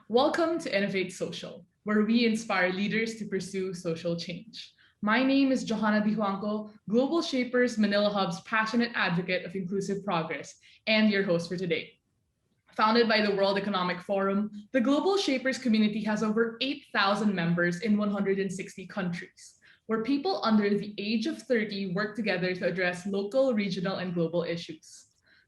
Welcome to Innovate Social, where we inspire leaders to pursue social change. My name is Johanna Di Juanco, Global Shapers Manila Hub's passionate advocate of inclusive progress, and your host for today. Founded by the World Economic Forum, the Global Shapers community has over 8,000 members in 160 countries, where people under the age of 30 work together to address local, regional, and global issues.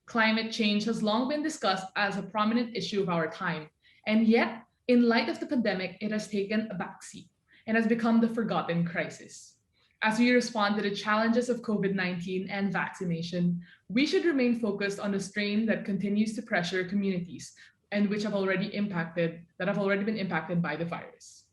Climate change has long been discussed as a prominent issue of our time, and yet, in light of the pandemic, it has taken a backseat and has become the forgotten crisis. As we respond to the challenges of COVID-19 and vaccination, we should remain focused on the strain that continues to pressure communities and that have already been impacted by the virus.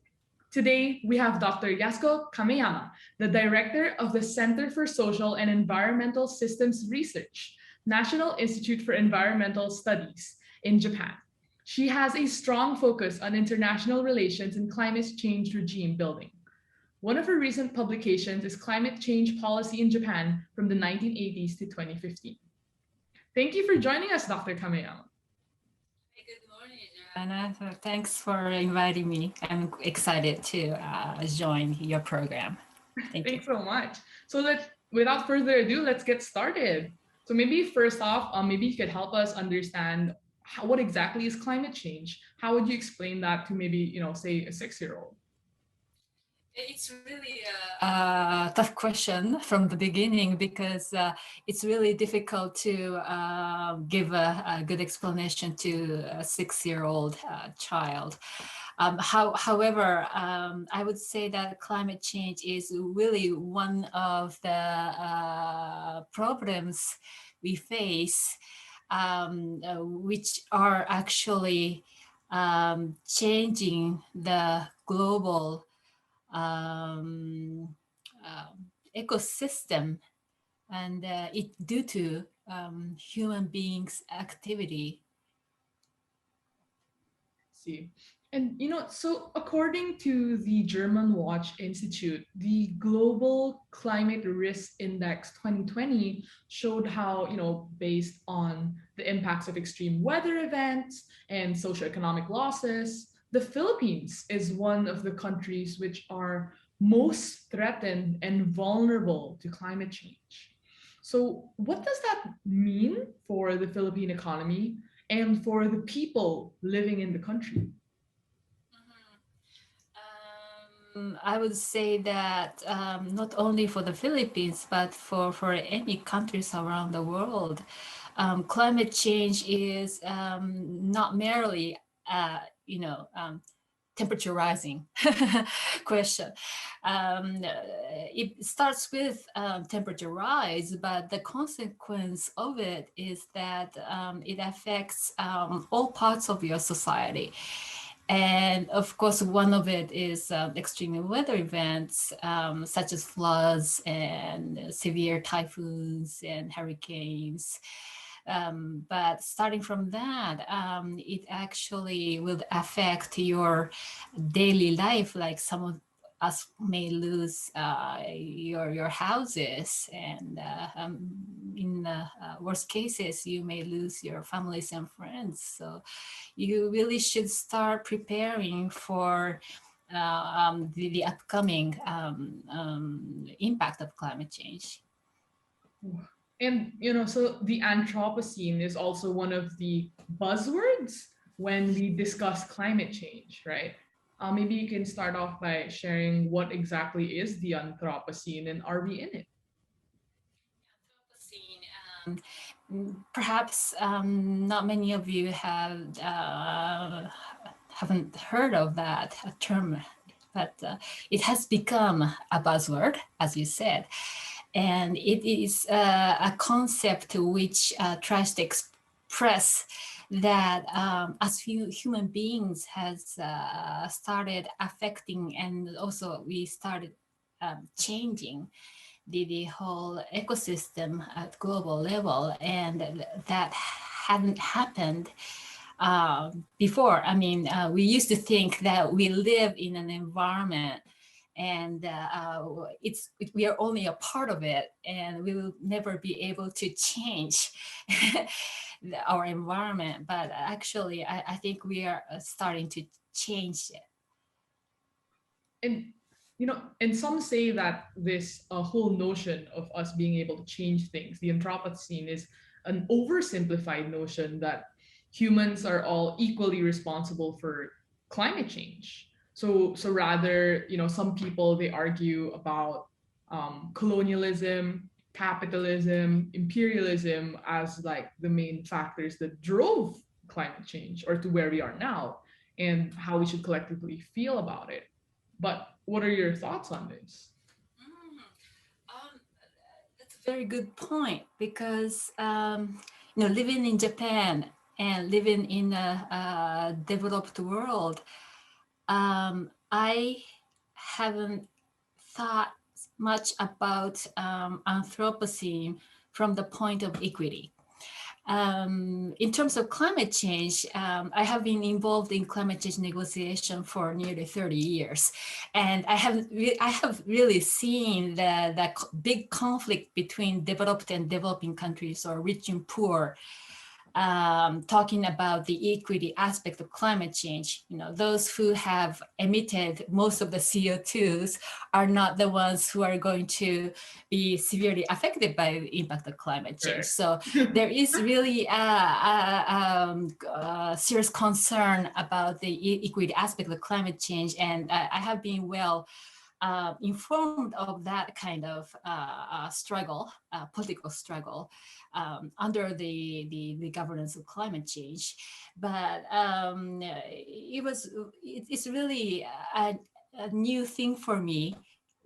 Today, we have Dr. Yasuko Kameyama, the director of the Center for Social and Environmental Systems Research, National Institute for Environmental Studies in Japan. She has a strong focus on international relations and climate change regime building. One of her recent publications is Climate Change Policy in Japan from the 1980s to 2015. Thank you for joining us, Dr. Kameyama. Good morning, Anna. Thanks for inviting me. I'm excited to join your program. Thanks you so much. So without further ado, let's get started. So maybe first off, maybe you could help us understand what exactly is climate change? How would you explain that to maybe, say a 6-year-old? It's really a tough question from the beginning because it's really difficult to give a good explanation to a 6-year-old child. However, I would say that climate change is really one of the problems we face, which are actually changing the global ecosystem, and it due to human beings' activity. See. And so according to the German Watch Institute, the Global Climate Risk Index 2020 showed how, based on the impacts of extreme weather events and socioeconomic losses, the Philippines is one of the countries which are most threatened and vulnerable to climate change. So what does that mean for the Philippine economy and for the people living in the country? I would say that not only for the Philippines, but for any countries around the world, climate change is not merely, temperature rising question. It starts with temperature rise, but the consequence of it is that it affects all parts of your society. And of course, one of it is extreme weather events such as floods and severe typhoons and hurricanes. But starting from that, it actually will affect your daily life. Like some of us may lose your houses, and in worst cases, you may lose your families and friends. So you really should start preparing for the upcoming impact of climate change. And so the Anthropocene is also one of the buzzwords when we discuss climate change, right? Maybe you can start off by sharing what exactly is the Anthropocene and are we in it? Anthropocene, perhaps not many of you haven't heard of that term, but it has become a buzzword, as you said. And it is a concept which tries to express that as human beings has started affecting, and also we started changing the whole ecosystem at global level, and that hadn't happened before. I mean, we used to think that we live in an environment and we are only a part of it, and we will never be able to change. our environment, but actually I think we are starting to change it. And and some say that this whole notion of us being able to change things, the Anthropocene, is an oversimplified notion that humans are all equally responsible for climate change. So rather, some people, they argue about colonialism, capitalism, imperialism as like the main factors that drove climate change or to where we are now, and how we should collectively feel about it. But what are your thoughts on this? That's a very good point, because living in Japan and living in a developed world, I haven't thought much about Anthropocene from the point of equity. In terms of climate change, I have been involved in climate change negotiation for nearly 30 years. And I have really seen the big conflict between developed and developing countries, or rich and poor, talking about the equity aspect of climate change. Those who have emitted most of the CO2s are not the ones who are going to be severely affected by the impact of climate change. Right. So there is really a serious concern about the equity aspect of climate change. And I have been well informed of that kind of struggle, political struggle, under the governance of climate change. But it's really a new thing for me,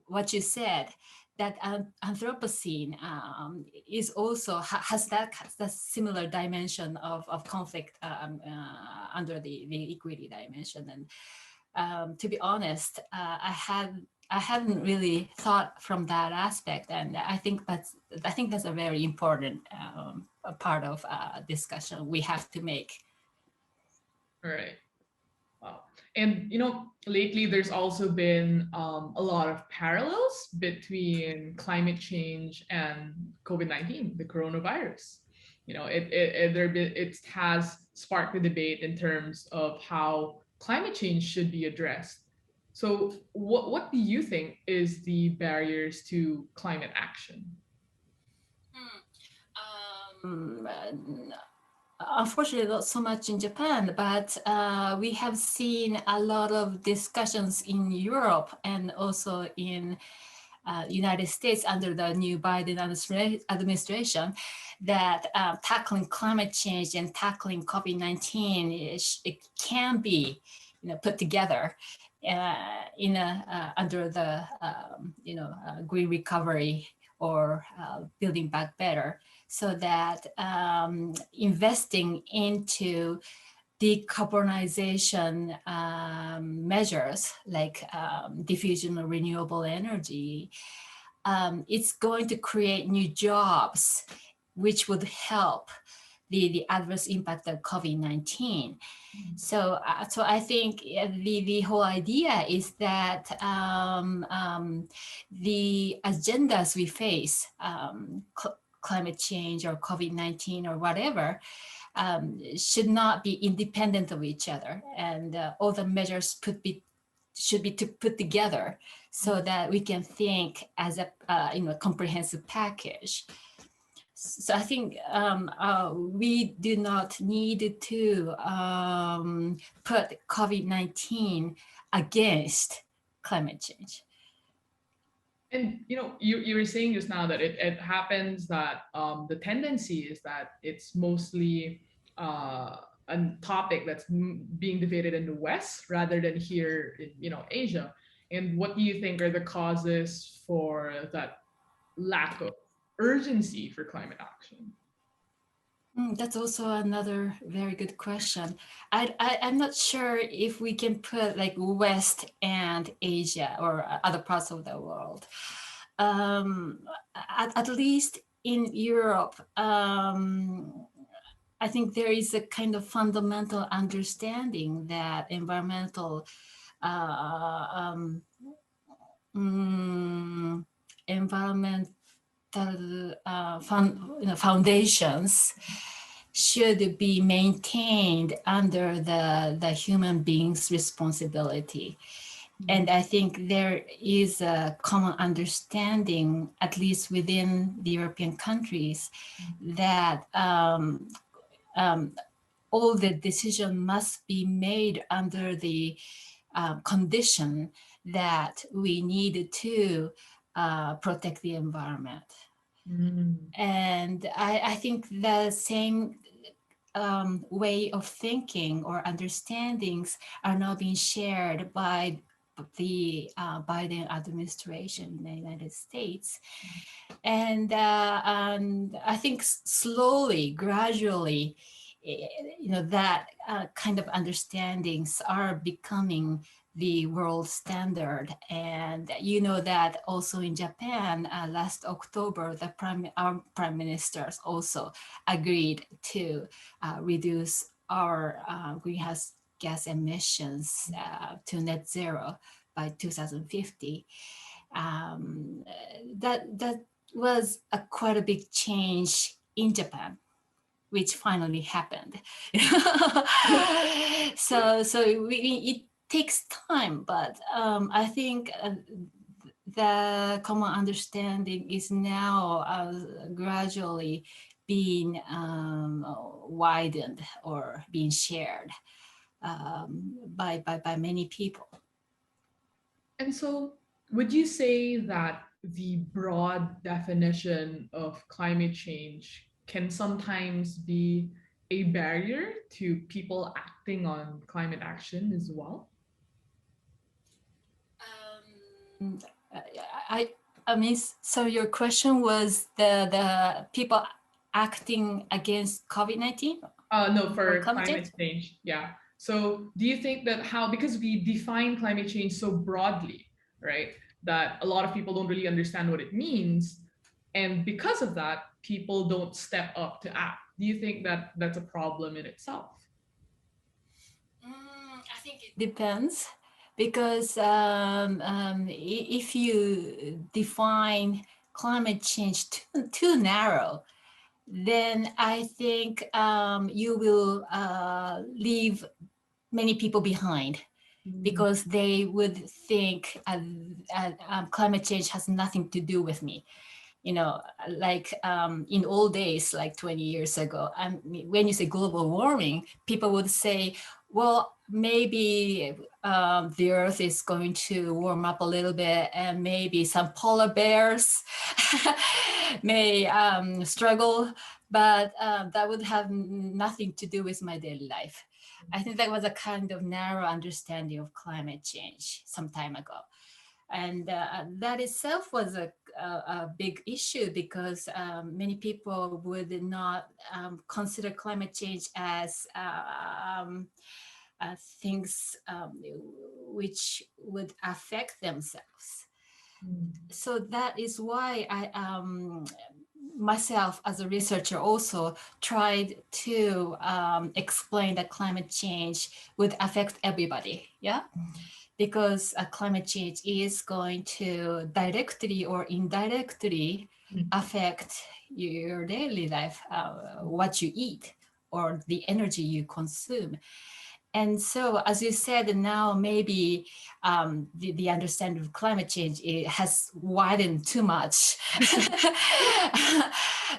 what you said, that Anthropocene is also has that similar dimension of conflict under the equity dimension. And to be honest, I hadn't really thought from that aspect, and I think that's a very important part of discussion we have to make. All right. Wow. And lately there's also been a lot of parallels between climate change and COVID-19, the coronavirus. It has sparked a debate in terms of how climate change should be addressed. So what do you think is the barriers to climate action? Unfortunately, not so much in Japan, but we have seen a lot of discussions in Europe and also in United States under the new Biden administration, that tackling climate change and tackling COVID-19 it can be put together under the green recovery, or building back better, so that investing into decarbonization measures like diffusion of renewable energy, it's going to create new jobs, which would help the adverse impact of COVID-19. So I think the whole idea is that the agendas we face, climate change or COVID-19 or whatever, should not be independent of each other, and all the measures should be put together so that we can think as a comprehensive package. So I think we do not need to put COVID-19 against climate change. And you were saying just now that it happens that the tendency is that it's mostly a topic that's being debated in the West rather than here in Asia. And what do you think are the causes for that lack of urgency for climate action? That's also another very good question. I'm not sure if we can put like West and Asia or other parts of the world. At least in Europe, I think there is a kind of fundamental understanding that environmental foundations should be maintained under the human being's responsibility. And I think there is a common understanding, at least within the European countries, that all the decision must be made under the condition that we need to protect the environment. And I think the same way of thinking or understandings are now being shared by the Biden administration in the United States. And I think slowly, gradually, that kind of understandings are becoming the world standard. And you know that also in Japan, last October, our prime ministers also agreed to reduce our greenhouse gas emissions to net zero by 2050. That was quite a big change in Japan, which finally happened. so it takes time, but I think the common understanding is now gradually being widened or being shared by many people. And so, would you say that the broad definition of climate change can sometimes be a barrier to people acting on climate action as well? I mean, so your question was the people acting against COVID-19? No, for climate change. Yeah. So do you think that because we define climate change so broadly, right, that a lot of people don't really understand what it means, and because of that, people don't step up to act? Do you think that that's a problem in itself? I think it depends, because if you define climate change too narrow, then I think you will leave many people behind, because they would think climate change has nothing to do with me. Like in old days, like 20 years ago, when you say global warming, people would say, well, maybe the earth is going to warm up a little bit, and maybe some polar bears may struggle, but that would have nothing to do with my daily life. I think that was a kind of narrow understanding of climate change some time ago. And that itself was a big issue, because many people would not consider climate change as things which would affect themselves. So that is why I myself as a researcher also tried to explain that climate change would affect everybody. Yeah. Because climate change is going to directly or indirectly affect your daily life, what you eat or the energy you consume. And so, as you said, now maybe the understanding of climate change has widened too much.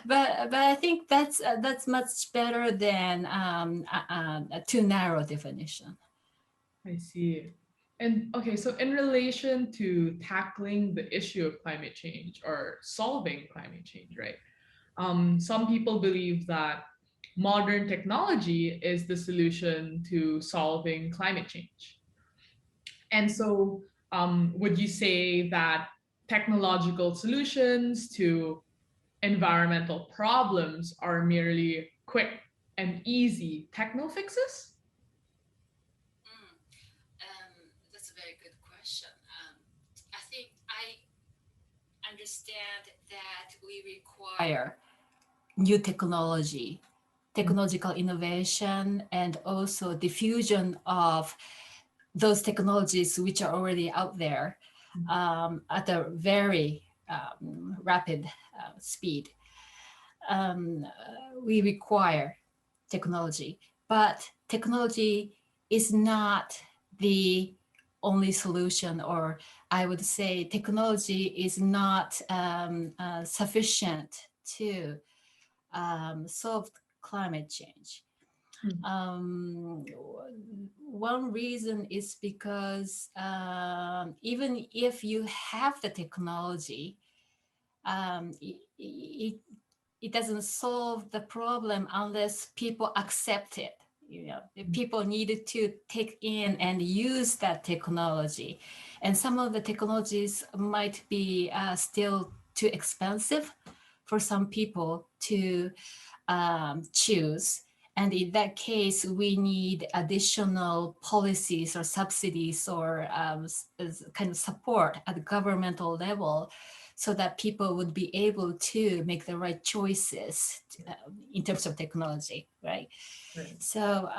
but I think that's much better than a too narrow definition. I see. And okay, so in relation to tackling the issue of climate change or solving climate change, right? Some people believe that modern technology is the solution to solving climate change. And so, would you say that technological solutions to environmental problems are merely quick and easy techno fixes? That's a very good question. I think I understand that we require new technological innovation, and also diffusion of those technologies which are already out there at a very rapid speed. We require technology, but technology is not the only solution, or I would say technology is not sufficient to solve climate change. Mm. One reason is because even if you have the technology, it, it doesn't solve the problem unless people accept it. You know, people needed to take in and use that technology, and some of the technologies might be still too expensive for some people to choose. And in that case, we need additional policies or subsidies or kind of support at the governmental level so that people would be able to make the right choices in terms of technology, right? Right. So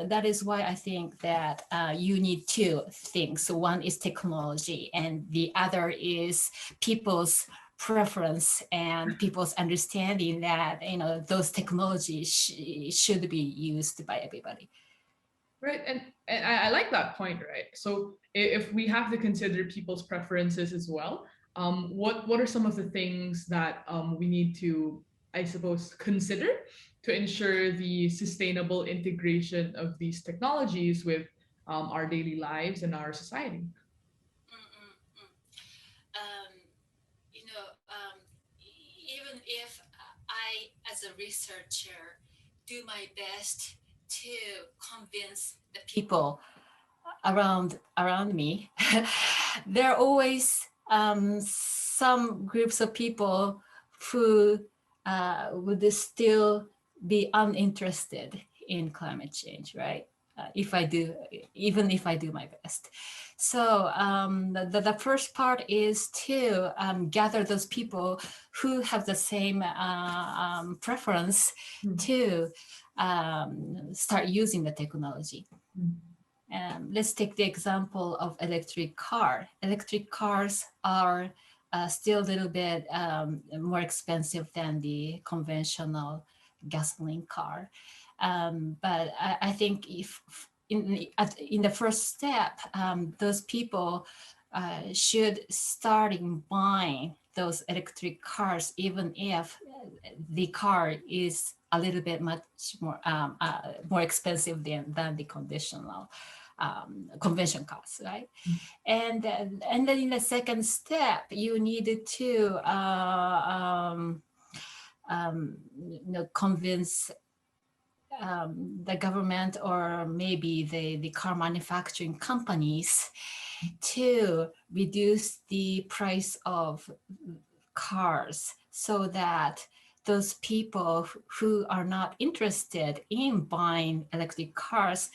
that is why I think that you need two things. So one is technology, and the other is people's preference and people's understanding that those technologies should be used by everybody. Right. And I like that point, right? So if we have to consider people's preferences as well, what are some of the things that we need to, I suppose, consider to ensure the sustainable integration of these technologies with our daily lives and our society? Um, Even if I, as a researcher, do my best to convince the people around me, there are always some groups of people who would still be uninterested in climate change, right? Even if I do my best. So the first part is to gather those people who have the same preference Mm. to start using the technology. Let's take the example of electric car. Electric cars are still a little bit more expensive than the conventional gasoline car. But I think if in the first step, those people should start buying those electric cars, even if the car is a little bit much more expensive than the convention cars, right? And then in the second step, you needed to convince the government or maybe the car manufacturing companies to reduce the price of cars so that those people who are not interested in buying electric cars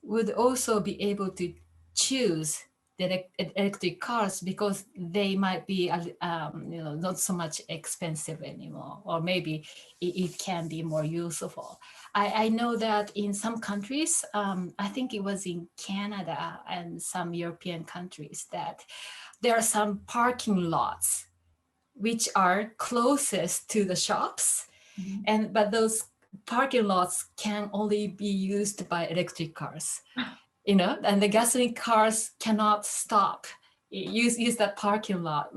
would also be able to choose the electric cars because they might be not so much expensive anymore, or maybe it can be more useful. I know that in some countries, I think it was in Canada and some European countries, that there are some parking lots which are closest to the shops, but those parking lots can only be used by electric cars, and the gasoline cars cannot stop use that parking lot,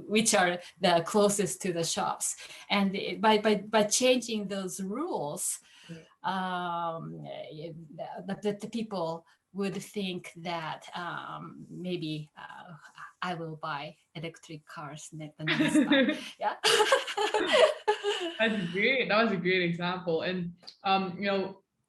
which are the closest to the shops. And by changing those rules, the people would think that maybe I will buy electric cars the next time. Yeah. That's great. That was a great example. And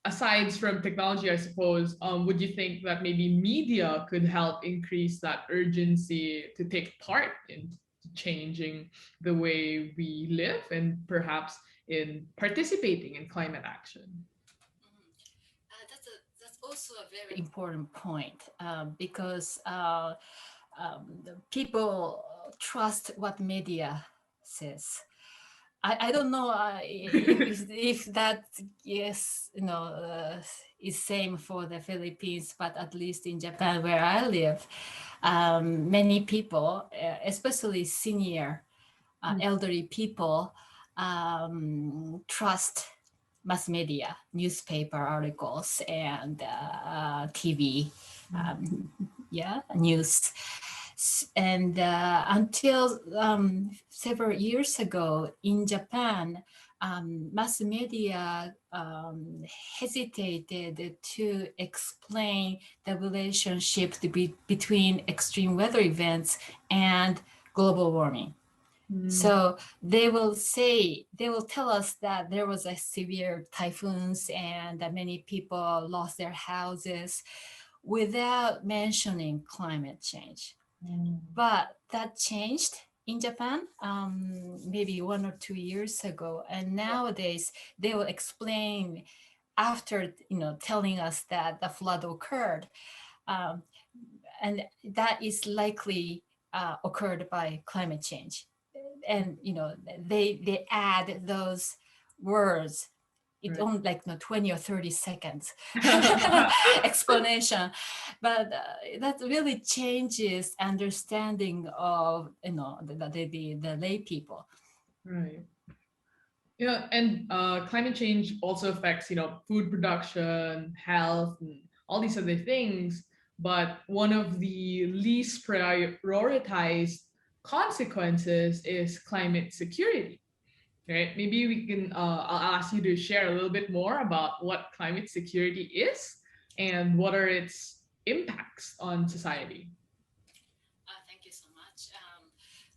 aside from technology, I suppose, would you think that maybe media could help increase that urgency to take part in changing the way we live and perhaps in participating in climate action? That's also a very important point, because people trust what media says. I don't know if that is same for the Philippines, but at least in Japan where I live, many people, especially senior elderly people, trust mass media, newspaper articles, and TV, news. And until several years ago in Japan, mass media hesitated to explain the relationship between extreme weather events and global warming. So they will tell us that there was a severe typhoons and that many people lost their houses without mentioning climate change. But that changed in Japan maybe 1 or 2 years ago. And nowadays they will explain after, telling us that the flood occurred. Um, and that is likely occurred by climate change. And they add those words. It only like 20 or 30 seconds explanation, but that really changes understanding of the lay people. Right. Yeah, and climate change also affects, food production, health, and all these other things. But one of the least prioritized consequences is climate security, right? Maybe we can, I'll ask you to share a little bit more about what climate security is and what are its impacts on society. Thank you so much.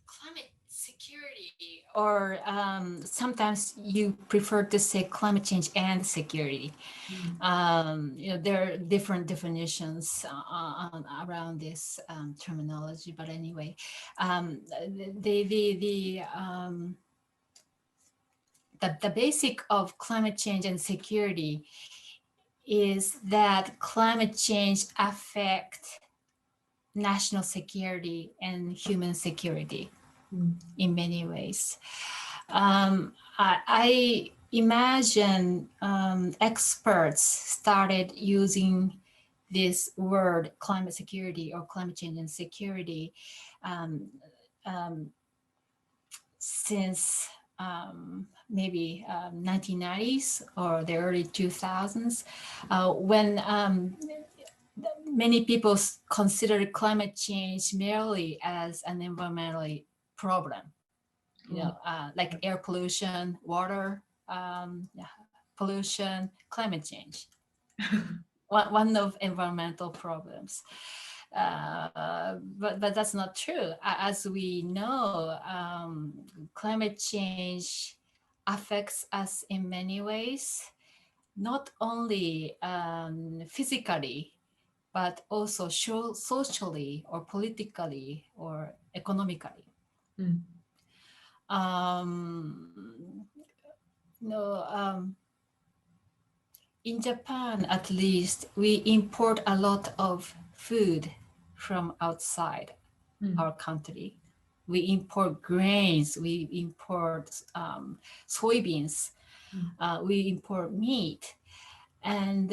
Climate security, or sometimes you prefer to say climate change and security. There are different definitions around this terminology, but anyway, the basic of climate change and security is that climate change affect national security and human security in many ways. I imagine experts started using this word climate security or climate change and security since maybe 1990s or the early 2000s, when many people considered climate change merely as an environmental problem, like air pollution, water pollution, climate change. One of environmental problems. But that's not true. As we know, climate change affects us in many ways, not only physically, but also socially or politically or economically. In Japan, at least, we import a lot of food from outside our country. We import grains, we import soybeans, we import meat. And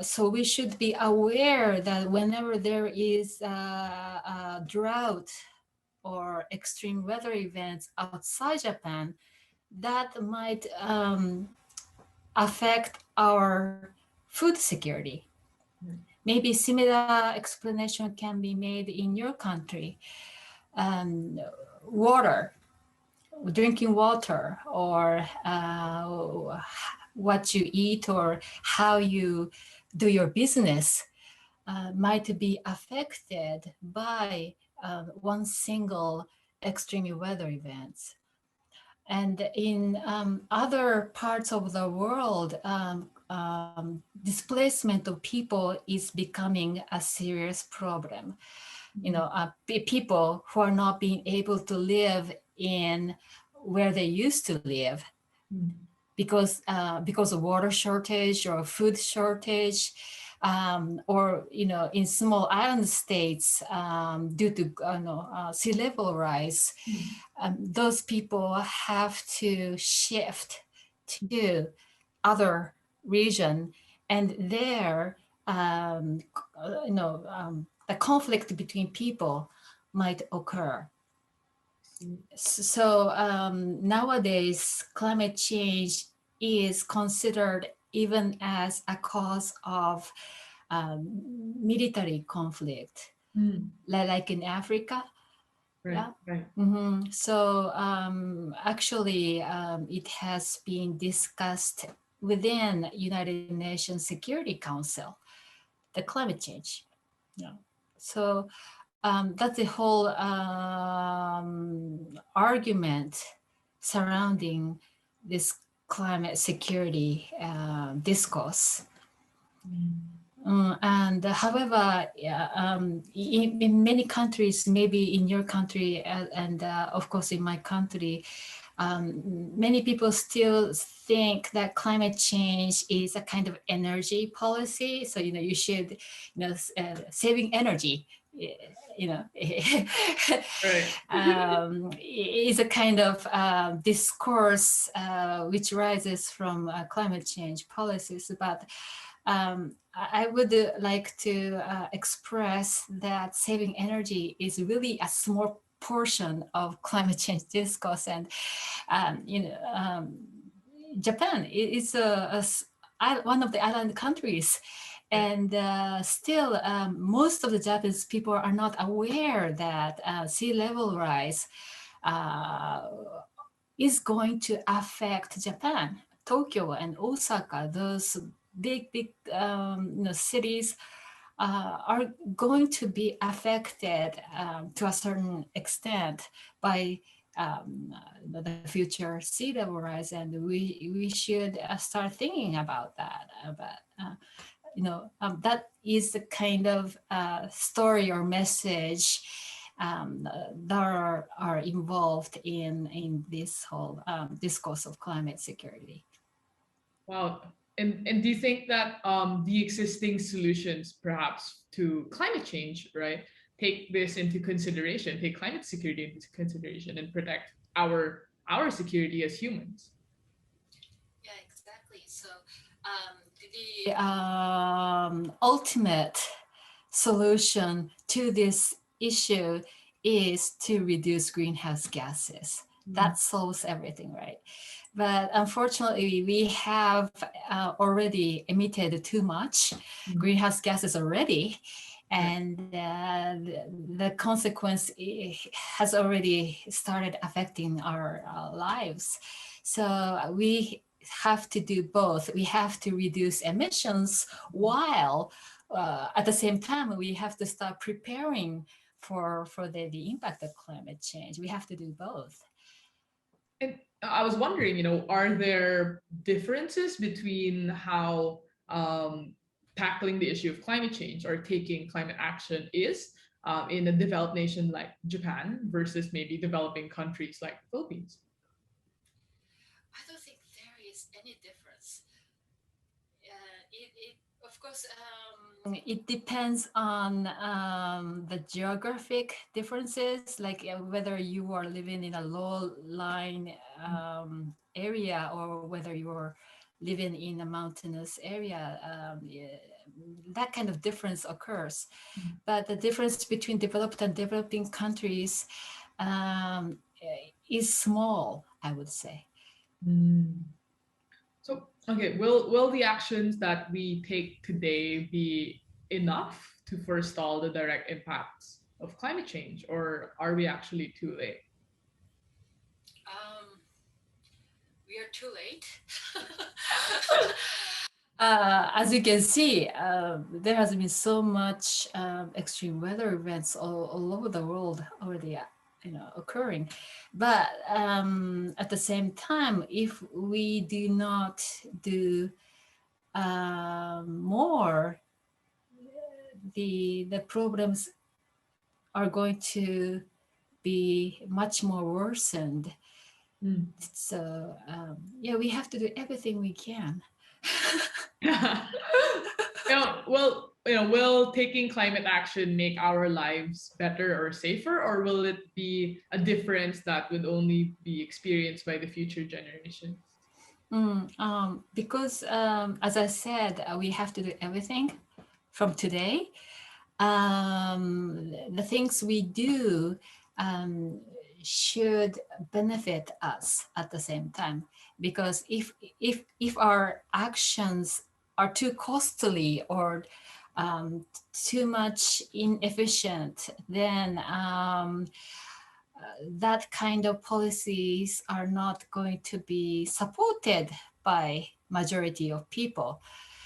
so we should be aware that whenever there is a drought or extreme weather events outside Japan, that might affect our food security. Maybe similar explanation can be made in your country. Water, drinking water, or what you eat or how you do your business might be affected by one single extreme weather events. And in other parts of the world, displacement of people is becoming a serious problem. People who are not being able to live in where they used to live because of water shortage or food shortage, or in small island states due to sea level rise. Those people have to shift to other region, and there the conflict between people might occur. So nowadays climate change is considered even as a cause of military conflict, like in Africa. Right, Yeah. right. So actually, it has been discussed within United Nations Security Council, the climate change. Yeah. So that's the whole argument surrounding this climate security discourse. And however, yeah, in many countries, maybe in your country and of course in my country, many people still think that climate change is a kind of energy policy. So, you should, saving energy, you know, Right. is a kind of discourse which rises from climate change policies. But I would like to express that saving energy is really a small portion of climate change discourse. And Japan is one of the island countries, and still most of the Japanese people are not aware that sea level rise is going to affect Japan. Tokyo and Osaka, those big cities are going to be affected to a certain extent by the future sea level rise, and we should start thinking about that. That is the kind of story or message that are involved in this whole discourse of climate security. Wow. And do you think that the existing solutions, perhaps to climate change, right, take this into consideration, take climate security into consideration, and protect our security as humans? Yeah, exactly. So the ultimate solution to this issue is to reduce greenhouse gases. That solves everything, right? But unfortunately, we have already emitted too much greenhouse gases already. And the consequence has already started affecting our lives. So we have to do both. We have to reduce emissions while at the same time we have to start preparing for the impact of climate change. We have to do both. And I was wondering, are there differences between how tackling the issue of climate change or taking climate action is in a developed nation like Japan versus maybe developing countries like the Philippines? I don't think there is any difference. Of course, it depends on the geographic differences, like whether you are living in a low-lying area or whether you are living in a mountainous area. That kind of difference occurs. But the difference between developed and developing countries is small, I would say. So, okay, will the actions that we take today be enough to forestall the direct impacts of climate change, or are we actually too late? We are too late. As you can see, there has been so much extreme weather events all over the world already, occurring. But at the same time, if we do not do more, the problems are going to be much more worsened. So yeah, we have to do everything we can. Will taking climate action make our lives better or safer, or will it be a difference that would only be experienced by the future generations? Because as I said, we have to do everything from today. The things we do should benefit us at the same time. Because if our actions are too costly or too much inefficient, then that kind of policies are not going to be supported by majority of people.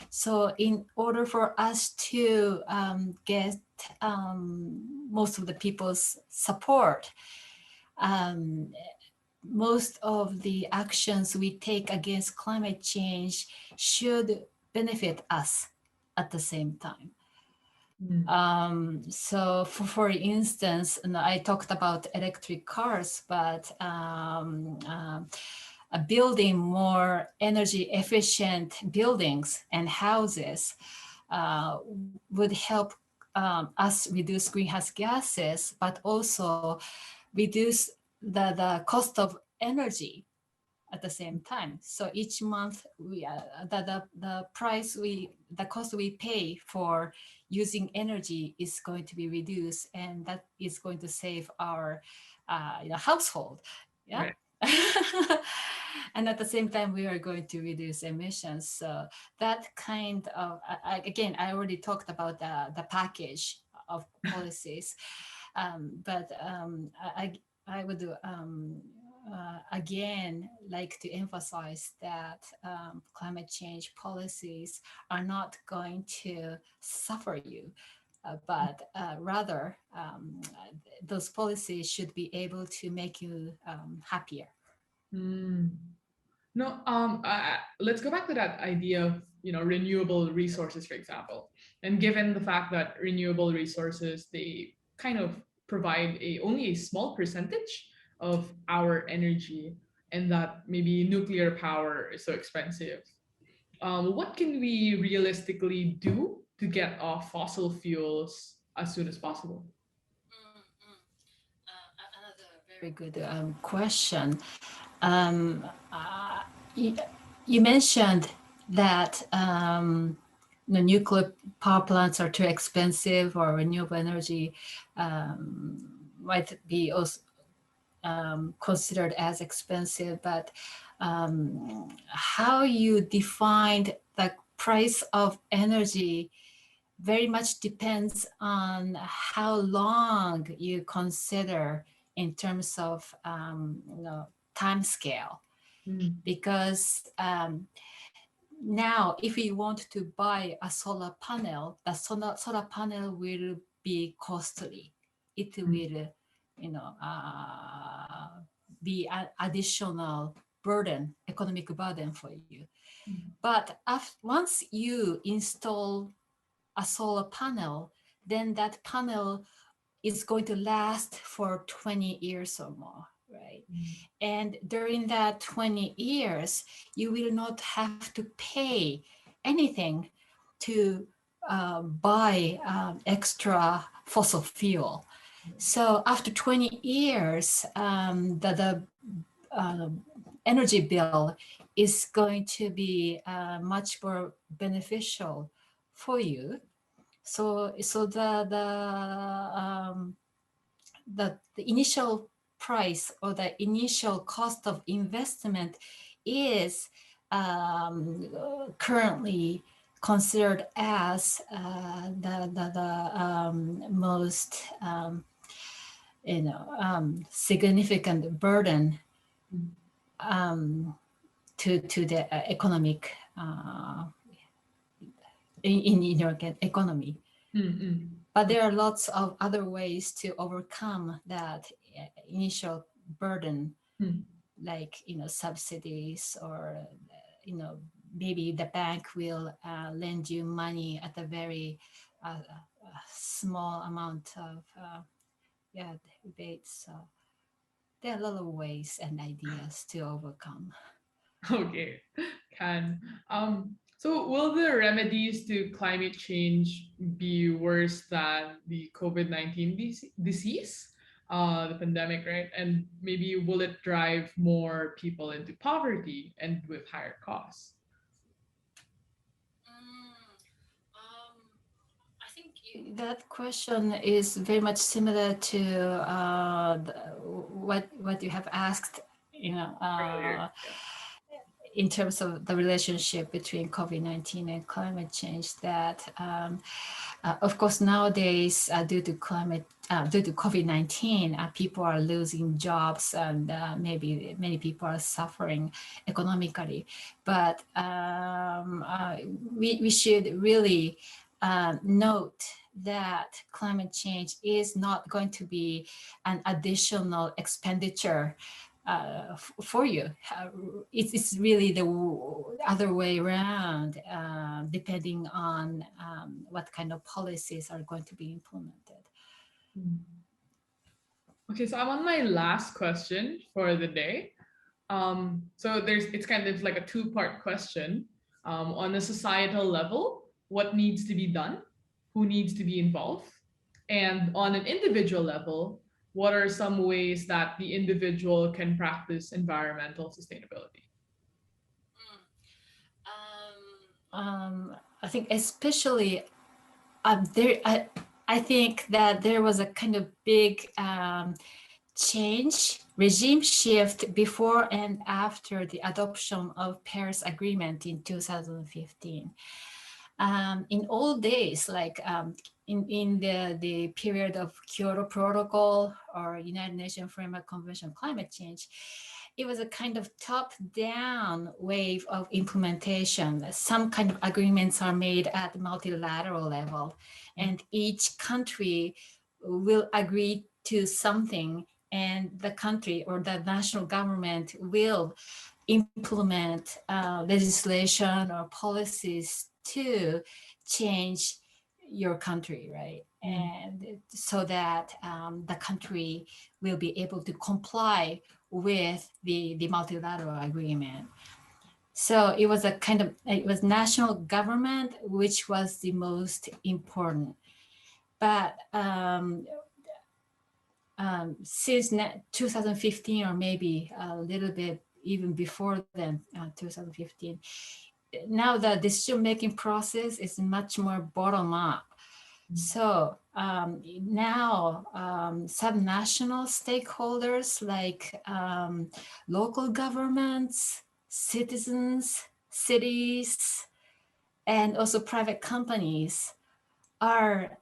So in order for us to get most of the people's support, um, most of the actions we take against climate change should benefit us at the same time. So for instance, and I talked about electric cars, but building more energy efficient buildings and houses would help us reduce greenhouse gases, but also reduce the cost of energy at the same time. So each month, we the cost we pay for using energy is going to be reduced, and that is going to save our household. Yeah. Right. And at the same time, we are going to reduce emissions. So that kind of, again, I already talked about the package of policies, but I would again like to emphasize that climate change policies are not going to suffer you, but rather those policies should be able to make you happier. Mm. No, let's go back to that idea of, renewable resources, for example. And given the fact that renewable resources, they kind of provide only a small percentage of our energy, and that maybe nuclear power is so expensive. What can we realistically do to get off fossil fuels as soon as possible? Another very good question. Um, uh, you, you mentioned that the nuclear power plants are too expensive, or renewable energy might be also considered as expensive. But how you defined the price of energy very much depends on how long you consider in terms of time scale. Mm. Because now if you want to buy a solar panel, the solar panel will be costly. It will be an additional burden, economic burden for you. But once you install a solar panel, then that panel is going to last for 20 years or more, right? And during that 20 years, you will not have to pay anything to buy extra fossil fuel. So after 20 years, the energy bill is going to be much more beneficial for you. So the initial price or the initial cost of investment is currently considered as the most significant burden to the economic in your economy. But there are lots of other ways to overcome that initial burden, like subsidies, or maybe the bank will lend you money at a very small amount of rebates. So there are a lot of ways and ideas to overcome. Okay, can. So will the remedies to climate change be worse than the COVID-19 disease, the pandemic, right? And maybe will it drive more people into poverty and with higher costs? I think that question is very much similar to what you have asked, Earlier. in terms of the relationship between COVID-19 and climate change, that of course nowadays due to COVID-19, people are losing jobs, and maybe many people are suffering economically. But we should really note that climate change is not going to be an additional expenditure for you. It's really the other way around, depending on what kind of policies are going to be implemented. Okay, so I'm on my last question for the day. So it's kind of like a two-part question. On a societal level, what needs to be done? Who needs to be involved? And on an individual level, what are some ways that the individual can practice environmental sustainability? I think especially there, I think that there was a kind of big regime shift before and after the adoption of Paris Agreement in 2015. In old days, like in the period of Kyoto Protocol or United Nations Framework Convention on Climate Change, it was a kind of top-down wave of implementation. Some kind of agreements are made at the multilateral level, and each country will agree to something, and the country or the national government will implement legislation or policies to change your country, right? And so that the country will be able to comply with the multilateral agreement. So it was it was national government which was the most important. But since 2015, or maybe a little bit even before then, 2015, now the decision-making process is much more bottom-up. So now subnational stakeholders like local governments, citizens, cities, and also private companies are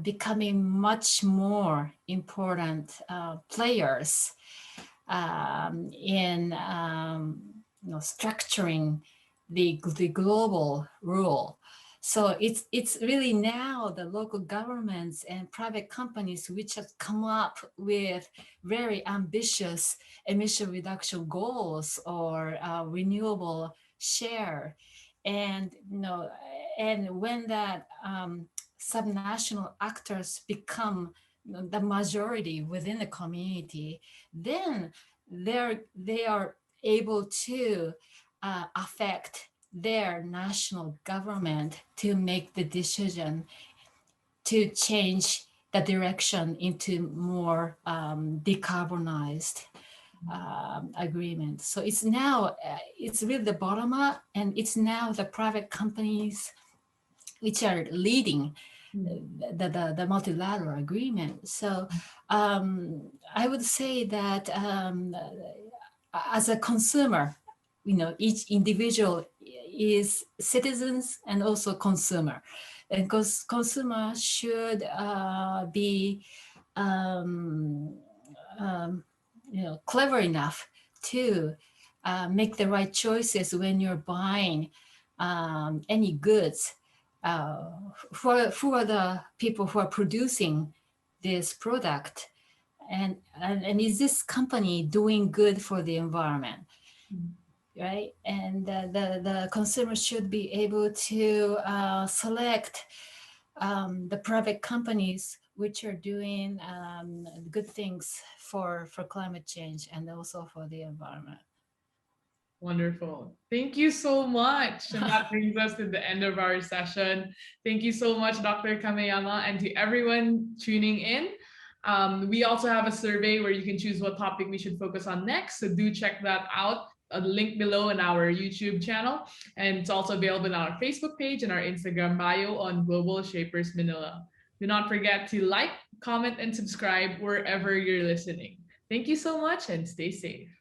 becoming much more important players in structuring the global rule. So it's really now the local governments and private companies which have come up with very ambitious emission reduction goals or renewable share. And and when that subnational actors become the majority within the community, then they are able to affect their national government to make the decision to change the direction into more decarbonized agreement. So it's now, it's really the bottom up, and it's now the private companies which are leading the multilateral agreement. So I would say that as a consumer, each individual is citizens and also consumer, and because consumer should be clever enough to make the right choices when you're buying any goods. Who are the people who are producing this product, and is this company doing good for the environment? Right? And the consumer should be able to select the private companies which are doing good things for climate change and also for the environment. Wonderful. Thank you so much. And that brings us to the end of our session. Thank you so much, Dr. Kameyama, and to everyone tuning in. We also have a survey where you can choose what topic we should focus on next. So do check that out. A link below in our YouTube channel. And it's also available on our Facebook page and our Instagram bio on Global Shapers Manila. Do not forget to like, comment, and subscribe wherever you're listening. Thank you so much and stay safe.